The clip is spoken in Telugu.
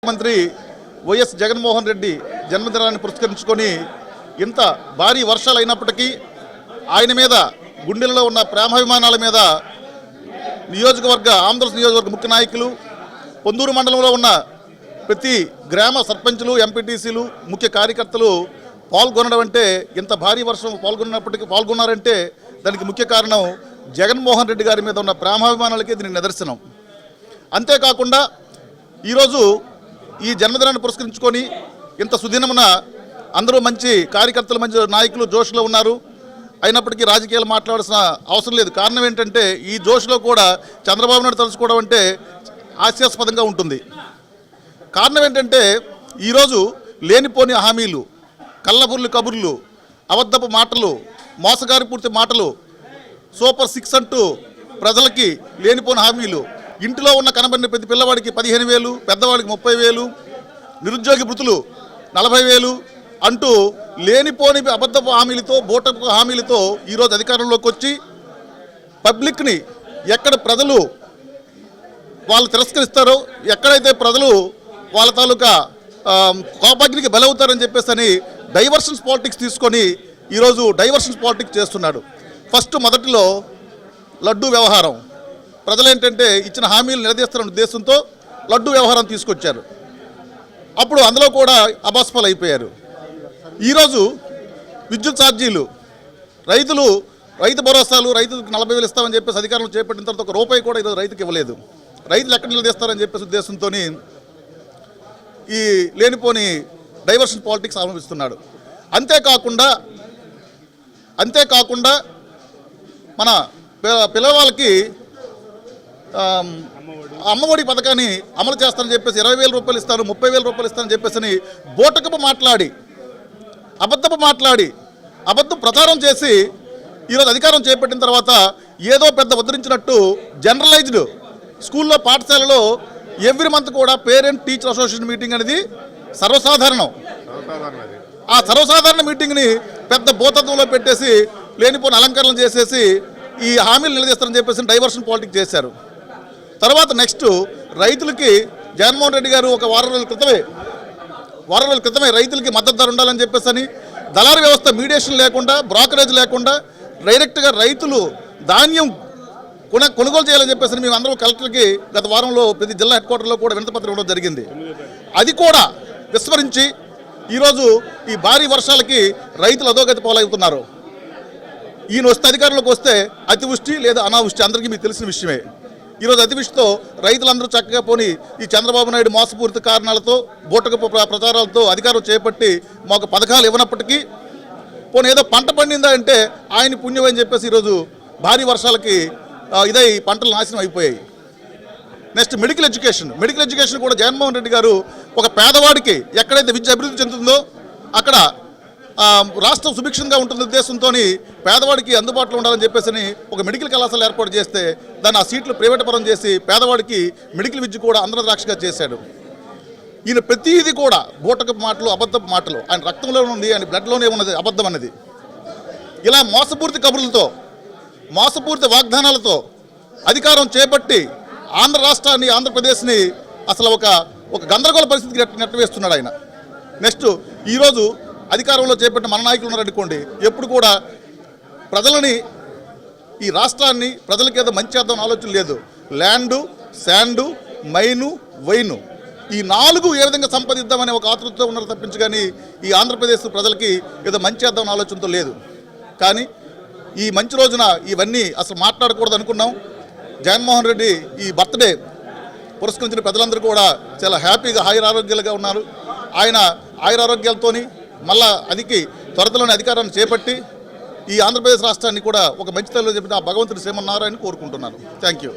ముఖ్యమంత్రి వైఎస్ జగన్మోహన్ రెడ్డి జన్మదినాన్ని పురస్కరించుకొని ఇంత భారీ వర్షాలు అయినప్పటికీ ఆయన మీద గుండెల్లో ఉన్న ప్రేమాభిమానాల మీద ఆంధ్రప్రదేశ్ నియోజకవర్గ ముఖ్య నాయకులు, పొందూరు మండలంలో ఉన్న ప్రతి గ్రామ సర్పంచులు, ఎంపీటీసీలు, ముఖ్య కార్యకర్తలు పాల్గొనడం అంటే, ఇంత భారీ వర్షం పాల్గొన్నారంటే దానికి ముఖ్య కారణం జగన్మోహన్ రెడ్డి గారి మీద ఉన్న ప్రేమాభిమానాలకే దీనికి నిదర్శనం. అంతేకాకుండా ఈరోజు ఈ జన్మదినాన్ని పురస్కరించుకొని ఇంత సుదినమున అందరూ మంచి కార్యకర్తలు, మంచి నాయకులు జోష్లో ఉన్నారు. అయినప్పటికీ రాజకీయాలు మాట్లాడాల్సిన అవసరం లేదు. కారణం ఏంటంటే ఈ జోష్లో కూడా చంద్రబాబు నాయుడు తలుచుకోవడం అంటే హాస్యాస్పదంగా ఉంటుంది. కారణం ఏంటంటే ఈరోజు లేనిపోని హామీలు, కళ్ళబుర్లు కబుర్లు, అబద్ధపు మాటలు, మోసగారి పూర్తి మాటలు, సూపర్ 6 అంటూ ప్రజలకి లేనిపోని హామీలు, ఇంటిలో ఉన్న కనబడిన ప్రతి పిల్లవాడికి 15,000, పెద్దవాడికి 30,000, నిరుద్యోగి భృతులు 40,000 అంటూ లేనిపోని అబద్ధపు హామీలతో, బోటపు హామీలతో ఈరోజు అధికారంలోకి వచ్చి పబ్లిక్ని ఎక్కడ ప్రజలు వాళ్ళు తిరస్కరిస్తారో, ఎక్కడైతే ప్రజలు వాళ్ళ తాలూకా కోపాగ్నికి బలవుతారని చెప్పేసి డైవర్షన్స్ పాలిటిక్స్ తీసుకొని ఈరోజు డైవర్షన్స్ పాలిటిక్స్ చేస్తున్నాడు. మొదటిలో లడ్డూ వ్యవహారం, ప్రజలు ఏంటంటే ఇచ్చిన హామీలు నిలదీస్తారన్న ఉద్దేశంతో లడ్డూ వ్యవహారం తీసుకొచ్చారు. అప్పుడు అందులో కూడా అబాస్పాలు అయిపోయారు. ఈరోజు విద్యుత్ ఛార్జీలు, రైతు భరోసాలు, రైతులకు 40,000 ఇస్తామని చెప్పేసి అధికారులు చేపట్టిన తర్వాత ₹1 కూడా ఈరోజు రైతుకి ఇవ్వలేదు. రైతులు ఎక్కడ నిలదీస్తారని చెప్పేసి ఉద్దేశంతో ఈ లేనిపోని డైవర్షన్ పాలిటిక్స్ అవలంబిస్తున్నాడు. అంతేకాకుండా మన పిల్లవాళ్ళకి అమ్మఒడి పథకాన్ని అమలు చేస్తానని చెప్పేసి ₹20,000 ఇస్తాను, ₹30,000 ఇస్తానని చెప్పేసి బోటకపు మాట్లాడి, అబద్ధం ప్రచారం చేసి ఈరోజు అధికారం చేపట్టిన తర్వాత ఏదో పెద్ద ఉద్ధరించినట్టు జనరలైజ్డ్ స్కూల్లో, పాఠశాలలో ఎవ్రీ మంత్ కూడా పేరెంట్ టీచర్ అసోసియేషన్ మీటింగ్ అనేది సర్వసాధారణం. ఆ సర్వసాధారణ మీటింగ్ని పెద్ద భూతత్వంలో పెట్టేసి లేనిపోయిన అలంకరణలు చేసేసి ఈ హామీలు నిలదీస్తారని చెప్పేసి డైవర్షన్ పాలిటిక్స్ చేశారు. తర్వాత నెక్స్ట్ రైతులకి జగన్మోహన్ రెడ్డి గారు ఒక వారం రోజుల క్రితమే రైతులకి మద్దతు ధర ఉండాలని చెప్పేసి దళారీ వ్యవస్థ, మీడియేషన్ లేకుండా, బ్రోకరేజ్ లేకుండా డైరెక్ట్గా రైతులు ధాన్యం కొనుగోలు చేయాలని చెప్పేసి మేము అందరూ కలెక్టర్కి గత వారంలో ప్రతి జిల్లా హెడ్ క్వార్టర్లో కూడా వినతిపత్రం ఇవ్వడం జరిగింది. అది కూడా విస్మరించి ఈరోజు ఈ భారీ వర్షాలకి రైతులు అధోగతి పాలవుతున్నారు. ఈయన వస్తే అధికారంలోకి వస్తే అతివృష్టి లేదా అనావృష్టి అందరికీ మీకు తెలిసిన విషయమే. ఈరోజు అతివృష్టితో రైతులందరూ చక్కగా పోని ఈ చంద్రబాబు నాయుడు మోసపూరిత కారణాలతో, బోటకపు ప్రచారాలతో అధికారం చేపట్టి మాకు పథకాలు ఇవ్వనప్పటికీ పోనీ ఏదో పంట పండిందా అంటే ఆయన పుణ్యం అని చెప్పేసి ఈరోజు భారీ వర్షాలకి ఇదై పంటలు నాశనం అయిపోయాయి. నెక్స్ట్ మెడికల్ ఎడ్యుకేషన్ కూడా జగన్మోహన్ రెడ్డి గారు ఒక పేదవాడికి ఎక్కడైతే విద్య అభివృద్ధి చెందుతుందో అక్కడ రాష్ట్రం సుభిక్షంగా ఉంటుంది ఉద్దేశంతో పేదవాడికి అందుబాటులో ఉండాలని చెప్పేసి ఒక మెడికల్ కళాశాల ఏర్పాటు చేస్తే దాన్ని ఆ సీట్లు ప్రైవేట్ పరం చేసి పేదవాడికి మెడికల్ విద్య కూడా ఆంధ్రద్రాక్షగా చేశాడు. ఈయన ప్రతిదీ కూడా బూటకపు మాటలు, అబద్ధపు మాటలు, ఆయన రక్తంలో ఉంది, ఆయన బ్లడ్లోనే ఉన్నది అబద్ధం అనేది. ఇలా మోసపూరిత కబుర్లతో, మోసపూరిత వాగ్దానాలతో అధికారం చేపట్టి ఆంధ్ర రాష్ట్రాన్ని, ఆంధ్రప్రదేశ్ని అసలు ఒక గందరగోళ పరిస్థితికి నెట్టవేస్తున్నాడు ఆయన. నెక్స్ట్ ఈరోజు అధికారంలో చేపట్టిన మన నాయకులు ఉన్నారనుకోండి, ఎప్పుడు కూడా ప్రజలని, ఈ రాష్ట్రాన్ని ప్రజలకి ఏదో మంచి చేద్దాం ఆలోచన లేదు. ల్యాండు, శాండు, మైను, వైను, ఈ 4 ఏ విధంగా సంపాదిద్దామనే ఒక ఆతృతతో ఉన్నారు తప్పించి కానీ ఈ ఆంధ్రప్రదేశ్ ప్రజలకి ఏదో మంచి చేద్దామనే ఆలోచనతో లేదు. కానీ ఈ మంచి రోజున ఇవన్నీ అసలు మాట్లాడకూడదు అనుకున్నాం. జగన్మోహన్ రెడ్డి ఈ బర్త్డే పురస్కరించిన ప్రజలందరూ కూడా చాలా హ్యాపీగా, ఆయురారోగ్యాలుగా ఉన్నారు. ఆయన ఆయురారోగ్యాలతో మళ్ళా త్వరలోనే అధికారాన్ని చేపట్టి ఈ ఆంధ్రప్రదేశ్ రాష్ట్రాన్ని కూడా ఒక మంచి తల్లిలో చెప్పిన భగవంతుడి శ్రీమన్నారాయణ కోరుకుంటున్నాను. Thank you.